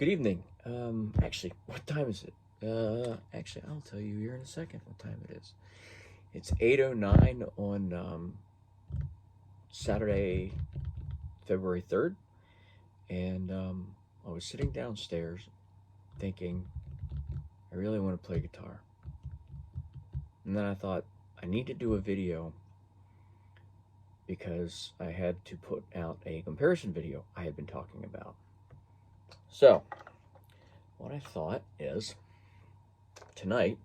Good evening. Actually, what time is it? Actually, I'll tell you here in a second what time it is. It's 8:09 on Saturday, February 3rd, and I was sitting downstairs thinking, I really want to play guitar. And then I thought, I need to do a video because I had to put out a comparison video I had been talking about. So, what I thought is, tonight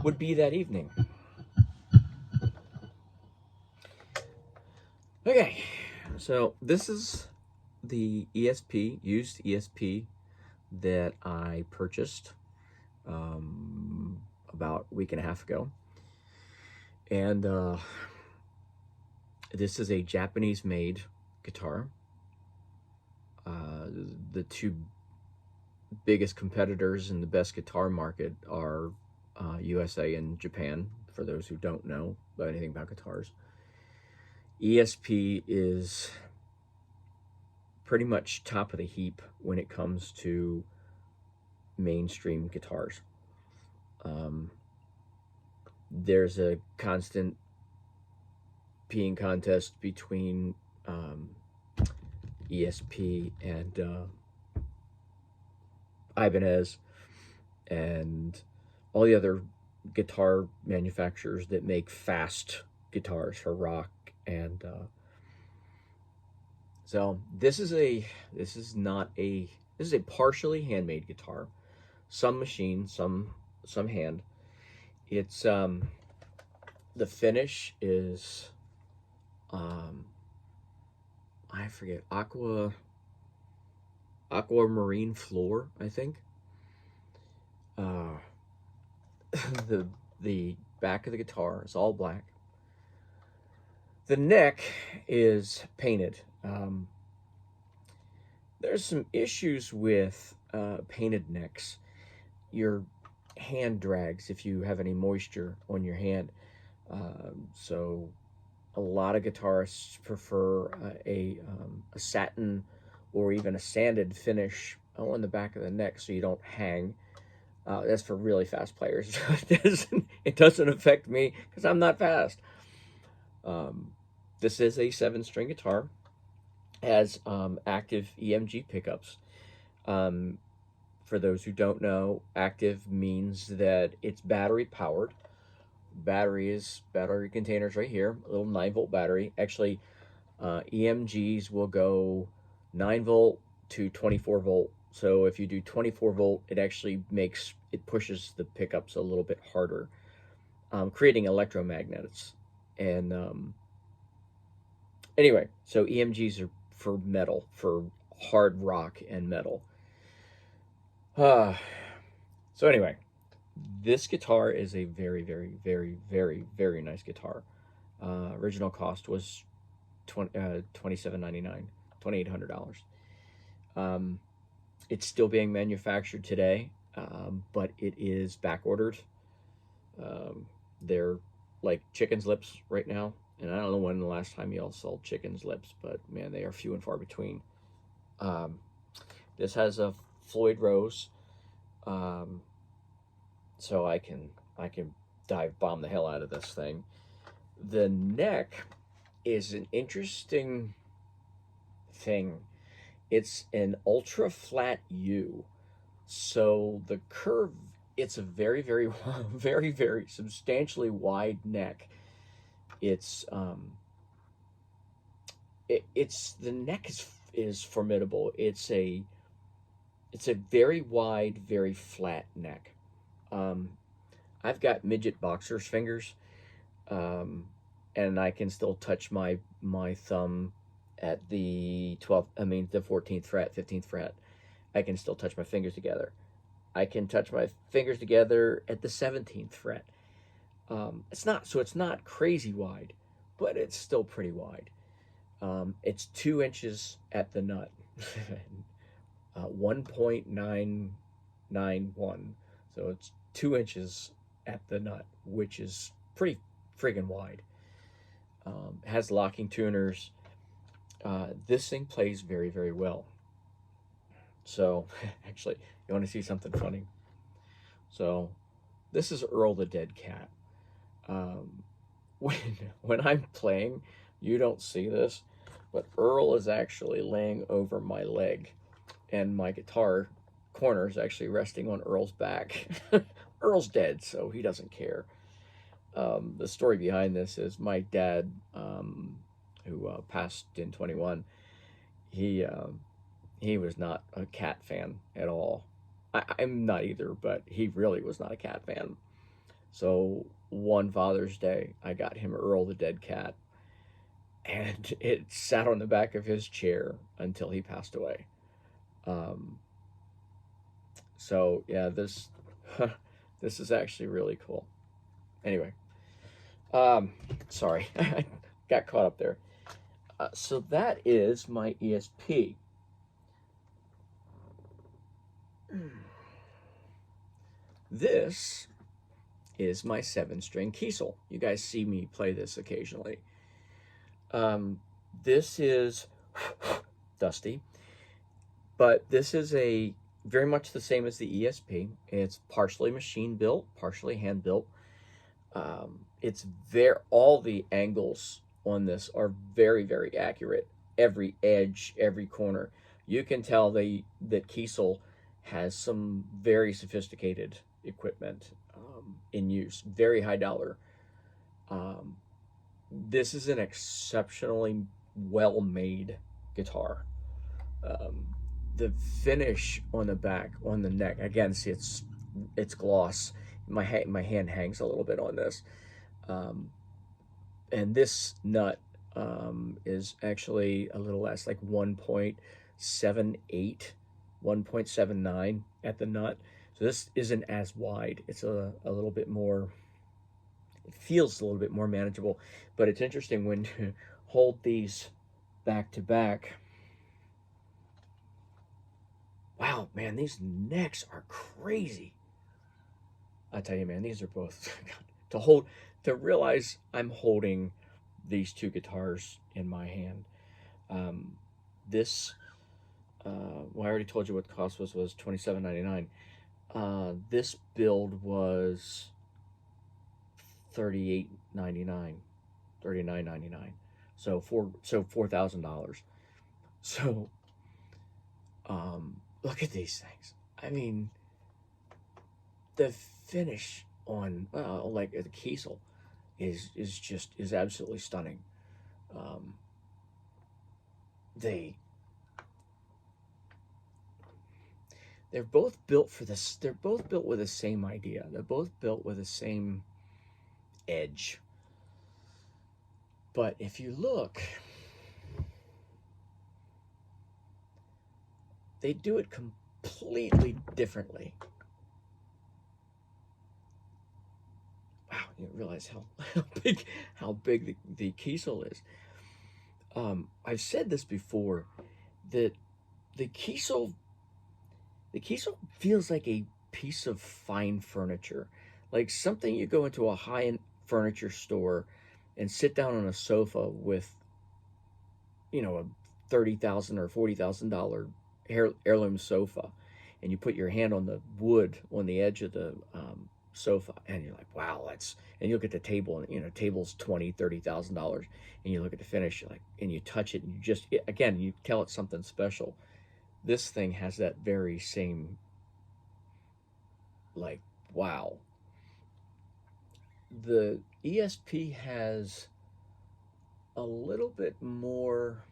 would be that evening. Okay, so this is the ESP, used ESP that I purchased about a week and a half ago. And this is a Japanese-made guitar. The two biggest competitors in the best guitar market are USA and Japan, for those who don't know about anything about guitars. ESP is pretty much top of the heap when it comes to mainstream guitars. There's a constant peeing contest between ESP and Ibanez and all the other guitar manufacturers that make fast guitars for rock. And so this is a partially handmade guitar, some machine, some hand. It's the finish is I forget, aquamarine floor, I think. The back of the guitar is all black. The neck is painted. There's some issues with painted necks. Your hand drags if you have any moisture on your hand. So a lot of guitarists prefer a satin or even a sanded finish on the back of the neck so you don't hang. That's for really fast players. It doesn't affect me because I'm not fast. This is a 7-string guitar, has active EMG pickups. For those who don't know, active means that it's battery powered. Battery containers right here, a little 9-volt battery. Actually, EMGs will go 9-volt to 24-volt. So if you do 24-volt, it actually pushes the pickups a little bit harder, creating electromagnets. And anyway, so EMGs are for metal, for hard rock and metal. So anyway, this guitar is a very, very, very, very, very nice guitar. Original cost was $2,799, $2,800. It's still being manufactured today, but it is back ordered. They're like chicken's lips right now, and I don't know when the last time y'all sold chicken's lips, but man, they are few and far between. This has a Floyd Rose, so I can dive bomb the hell out of this thing. The neck is an interesting thing. It's an ultra flat U, so the curve, it's a very, very, very, very substantially wide neck. The neck is formidable. It's a very wide, very flat neck. I've got midget boxer's fingers, and I can still touch my thumb at the 14th fret, 15th fret. I can still touch my fingers together. I can touch my fingers together at the 17th fret. It's not crazy wide, but it's still pretty wide. It's 2 inches at the nut, 1.991. So it's 2 inches at the nut, which is pretty friggin' wide. Has locking tuners. This thing plays very, very well. So, actually, you want to see something funny? So, this is Earl the dead cat. Um, when when I'm playing, you don't see this, but Earl is actually laying over my leg, and my guitar corner is actually resting on Earl's back. Earl's dead, so he doesn't care. The story behind this is my dad, who passed in 21. He he was not a cat fan at all. I'm not either, but he really was not a cat fan. So one Father's Day, I got him Earl the dead cat, and it sat on the back of his chair until he passed away. Um, so yeah, this this is actually really cool. Anyway, um, sorry, I got caught up there. So that is my ESP. This is my 7-string Kiesel. You guys see me play this occasionally. This is dusty, but this is a very much the same as the ESP. It's partially machine built, partially hand built. It's very, all the angles on this are very, very accurate. Every edge, every corner. You can tell that Kiesel has some very sophisticated equipment in use, very high dollar. Um, this is an exceptionally well made guitar. Um, the finish on the back, on the neck, again, see it's gloss. My hand hangs a little bit on this, um, and this nut is actually a little less, like 1.78, 1.79 at the nut. So this isn't as wide. It's a little bit more, it feels a little bit more manageable. But it's interesting when you hold these back to back. Wow, man, these necks are crazy. I tell you, man, these are both to hold, to realize I'm holding these two guitars in my hand. Um, this, well, I already told you what the cost was $27.99. This build was $38.99, $39.99. So $4,000. So look at these things. I mean, the finish on like the Kiesel is absolutely stunning. Um, they they're both built for this. They're both built with the same idea. They're both built with the same edge. But if you look, they do it completely differently. Wow, you realize how big the Kiesel is. I've said this before, that the Kiesel the Kiesel feels like a piece of fine furniture, like something you go into a high-end furniture store and sit down on a sofa with, a $30,000 or $40,000 heirloom sofa, and you put your hand on the wood on the edge of the sofa, and you're like, wow, that's. And you look at the table, and table's $20,000, $30,000, and you look at the finish, you're like, and you touch it, and again, you tell it's something special. This thing has that very same, like, wow. The ESP has a little bit more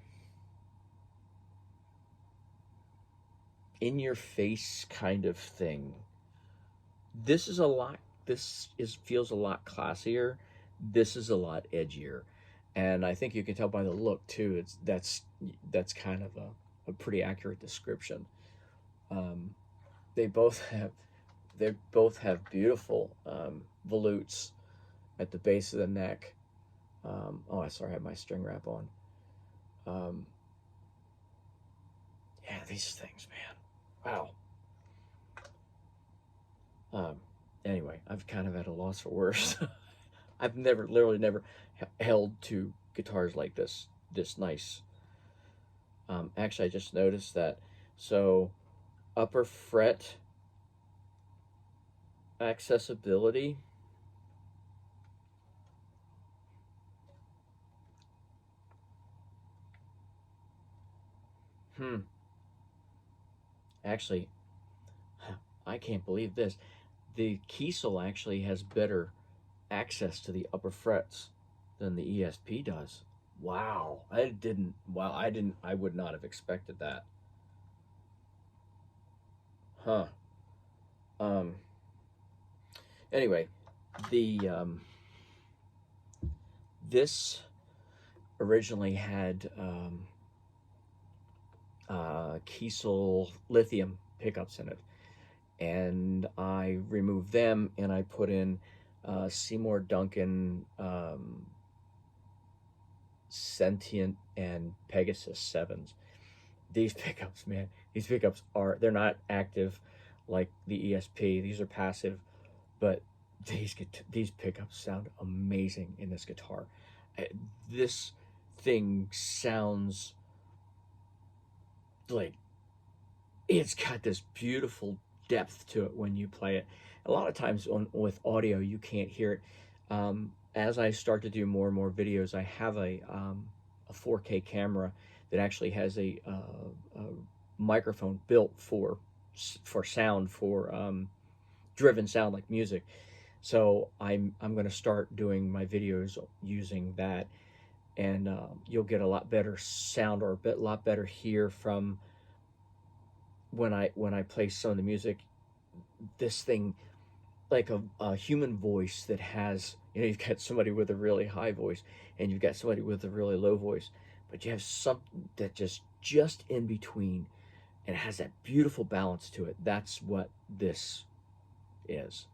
in your face kind of thing. This feels a lot classier. This is a lot edgier. And I think you can tell by the look too. That's kind of a pretty accurate description. Um, they both have they both have beautiful volutes at the base of the neck. Oh, sorry, I have my string wrap on. Um, yeah, these things, man. Wow. Um, anyway, I've kind of at a loss for words. I've literally never held two guitars like this nice. Actually, I just noticed that. So upper fret accessibility. Actually, I can't believe this. The Kiesel actually has better access to the upper frets than the ESP does. Wow. I would not have expected that. Huh. Um, anyway, the this originally had Kiesel lithium pickups in it, and I removed them and I put in Seymour Duncan Sentient and Pegasus 7s. These pickups, man, these pickups they're not active like the ESP. These are passive, but these pickups sound amazing in this guitar. This thing sounds like it's got this beautiful depth to it when you play it. A lot of times with audio, you can't hear it. As I start to do more and more videos, I have a 4K camera that actually has a microphone built for sound, for driven sound like music. So I'm going to start doing my videos using that, and you'll get a lot better sound, or a lot better hear from when I play some of the music. This thing, like a human voice that has, you've got somebody with a really high voice and you've got somebody with a really low voice, but you have something that just in between, and it has that beautiful balance to it. That's what this is.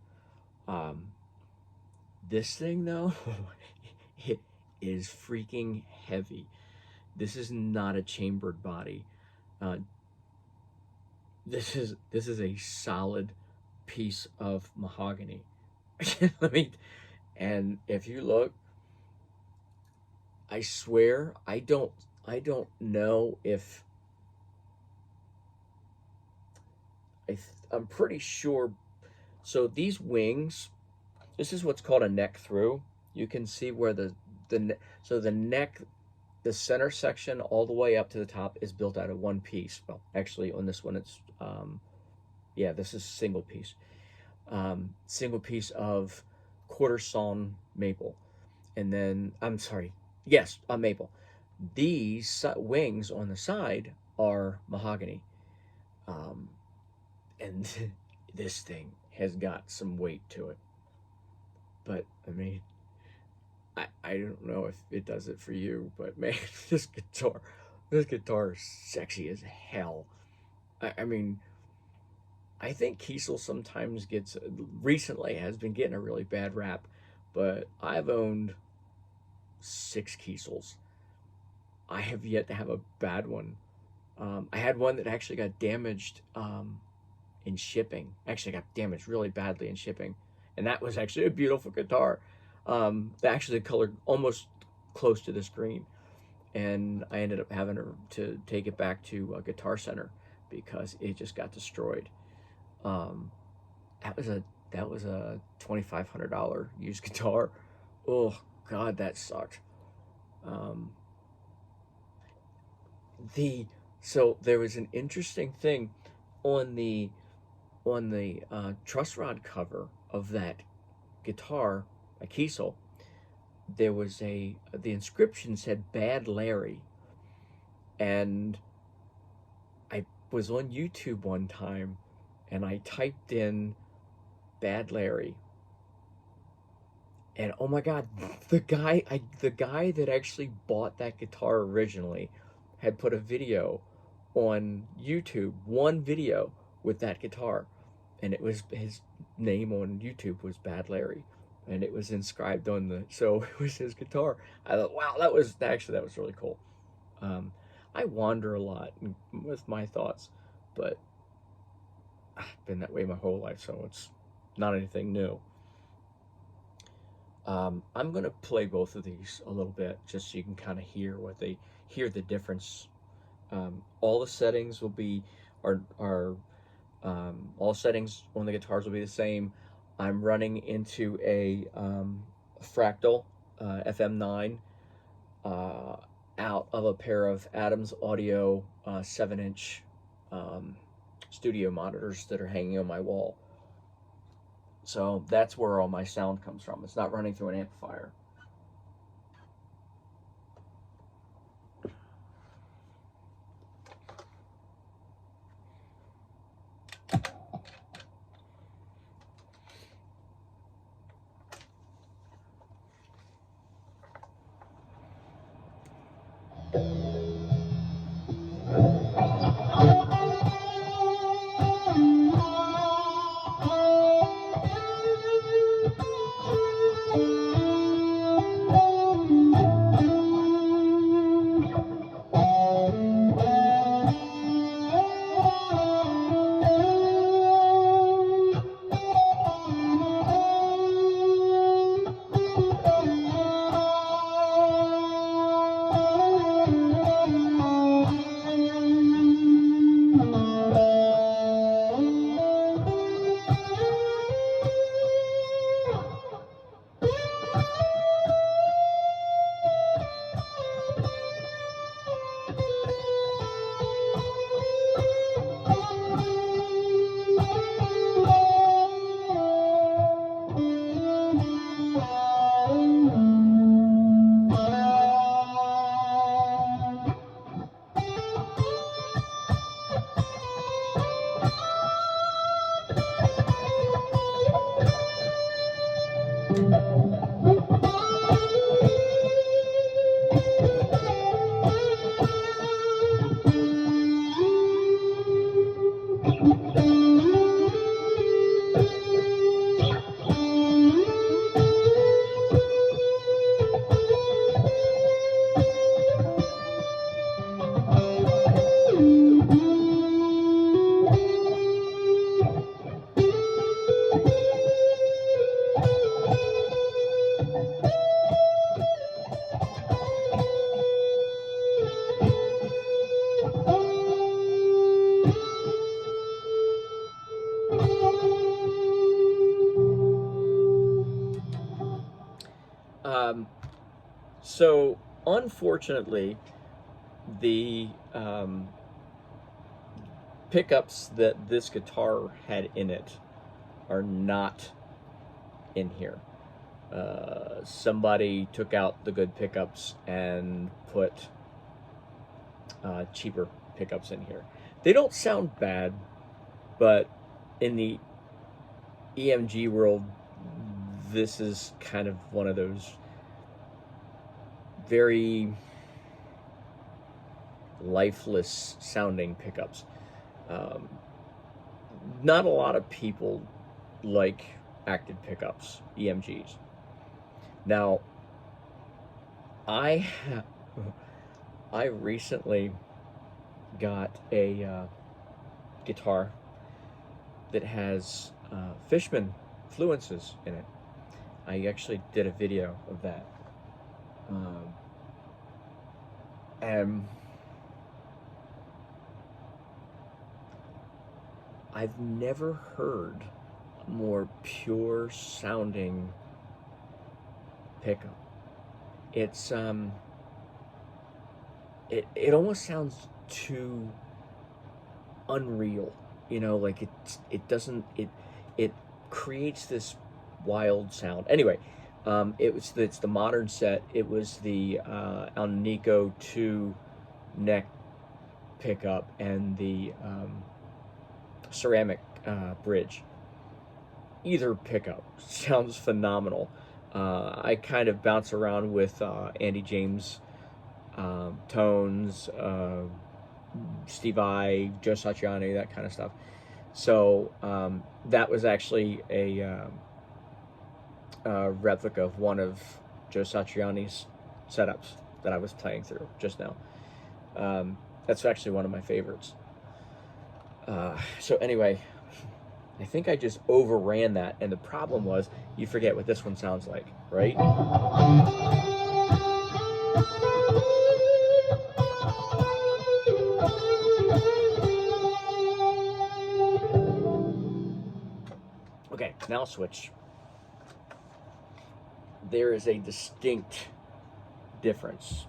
This thing though, it is freaking heavy. This is not a chambered body. This is a solid piece of mahogany. And if you look, I swear, I don't know if I'm pretty sure. So these wings, this is what's called a neck through. You can see where the neck, the center section all the way up to the top is built out of one piece. Well, actually on this one it's yeah, this is single piece. Single piece of quarter sawn maple. And then, I'm sorry, yes, a maple. These wings on the side are mahogany. And this thing has got some weight to it. But, I mean, I don't know if it does it for you, but man, this guitar is sexy as hell. I mean, I think Kiesel sometimes recently has been getting a really bad rap, but I've owned 6 Kiesels. I have yet to have a bad one. I had one that actually got damaged in shipping. Actually got damaged really badly in shipping. And that was actually a beautiful guitar. Actually the color almost close to this green. And I ended up having to take it back to a Guitar Center because it just got destroyed. That was a $2,500 used guitar. Oh God, that sucked. So there was an interesting thing on the truss rod cover of that guitar, a Kiesel. There was the inscription said "Bad Larry," and I was on YouTube one time and I typed in "Bad Larry," and oh my God, the guy that actually bought that guitar originally had put a video on YouTube, one video with that guitar, and it was his name on YouTube was Bad Larry, and it was inscribed on so it was his guitar. I thought, wow, that was really cool. I wander a lot with my thoughts, but I've been that way my whole life, so it's not anything new. I'm gonna play both of these a little bit just so you can kind of hear the difference. All the settings are All settings on the guitars will be the same. I'm running into a Fractal FM9 out of a pair of Adams Audio 7-inch studio monitors that are hanging on my wall. So that's where all my sound comes from. It's not running through an amplifier. So unfortunately, the pickups that this guitar had in it are not in here. Somebody took out the good pickups and put cheaper pickups in here. They don't sound bad, but in the EMG world, this is kind of one of those very lifeless sounding pickups. Not a lot of people like active pickups, EMGs. Now, I recently got a guitar that has Fishman fluences in it. I actually did a video of that. And I've never heard a more pure sounding pickup. It's it almost sounds too unreal, you know, like it doesn't, it creates this wild sound. Anyway, it's the modern set. It was the Alnico 2 neck pickup and the ceramic bridge. Either pickup sounds phenomenal. I kind of bounce around with Andy James tones, Steve Vai, Joe Satriani, that kind of stuff. So that was actually a replica of one of Joe Satriani's setups that I was playing through just now. That's actually one of my favorites. So anyway, I think I just overran that, and the problem was you forget what this one sounds like, right? now switch, there is a distinct difference.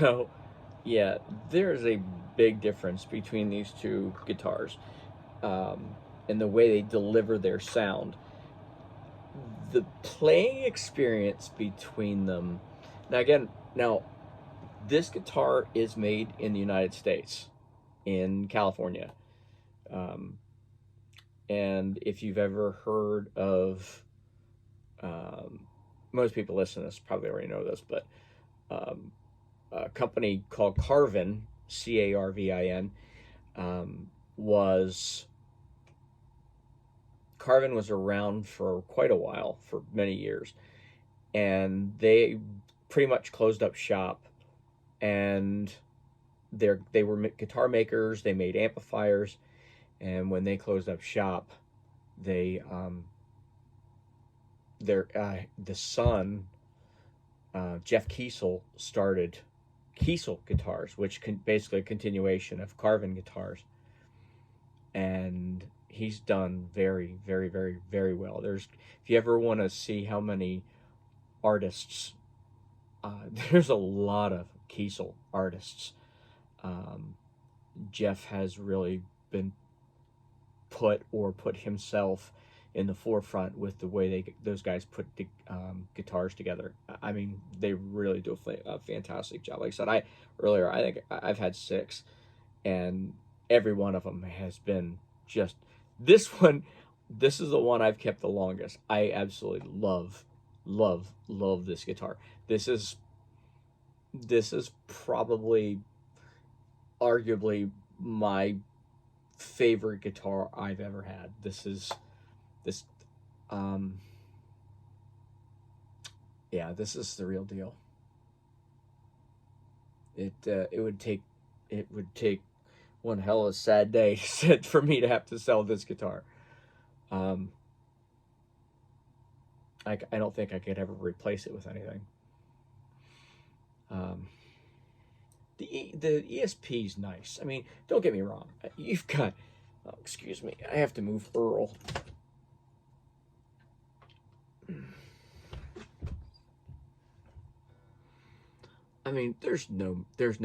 So, yeah, there's a big difference between these two guitars, and the way they deliver their sound. The playing experience between them. Now, again, this guitar is made in the United States, in California. And if you've ever heard of, most people listening to this probably already know this, but a company called Carvin, Carvin, Carvin was around for quite a while, for many years, and they pretty much closed up shop. And they were guitar makers. They made amplifiers, and when they closed up shop, they the son, Jeff Kiesel, started Kiesel Guitars, which basically a continuation of Carvin guitars, and he's done very, very, very, very well. If you ever want to see how many artists, there's a lot of Kiesel artists. Jeff has really been put himself in the forefront with the way those guys put the guitars together. I mean, they really do a fantastic job. Like I said, I think I've had 6, and every one of them has been just this one. This is the one I've kept the longest. I absolutely love this guitar. This is probably, arguably, my favorite guitar I've ever had. Yeah, this is the real deal. It would take one hell of a sad day for me to have to sell this guitar. I don't think I could ever replace it with anything. The ESP is nice. I mean, don't get me wrong. You've got, oh, excuse me, I have to move Earl. I mean, there's no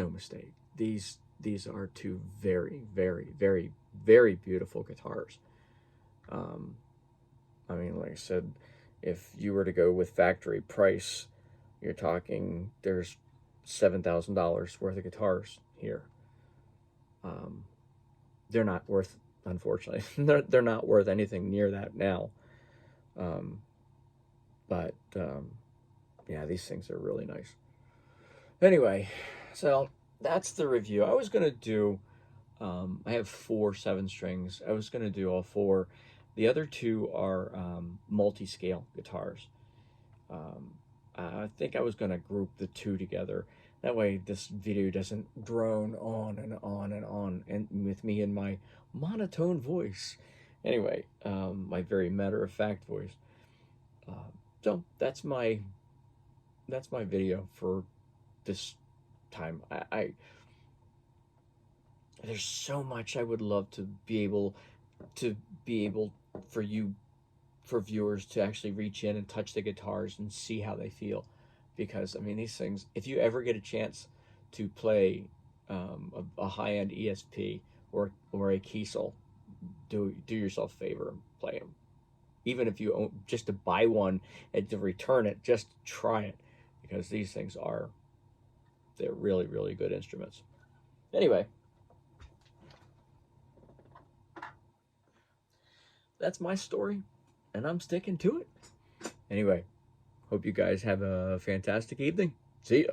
mistake. These are two very, very, very, very beautiful guitars. I mean, like I said, if you were to go with factory price, you're talking, there's $7,000 worth of guitars here. They're not worth, unfortunately, they're not worth anything near that now. But yeah, these things are really nice. Anyway, so that's the review. I was going to do I have 4 7-strings. I was going to do all 4. The other 2 are multi-scale guitars. I think I was going to group the 2 together. That way this video doesn't drone on and on and on, and with me in my monotone voice. Anyway, my very matter-of-fact voice. So that's my video for this time. There's so much I would love to be able for viewers to actually reach in and touch the guitars and see how they feel, because I mean, these things, if you ever get a chance to play a high-end ESP or a Kiesel, do yourself a favor and play them. Even if you own, just to buy one and to return it, just try it, because these things they're really, really good instruments. Anyway, that's my story, and I'm sticking to it. Anyway, hope you guys have a fantastic evening. See ya.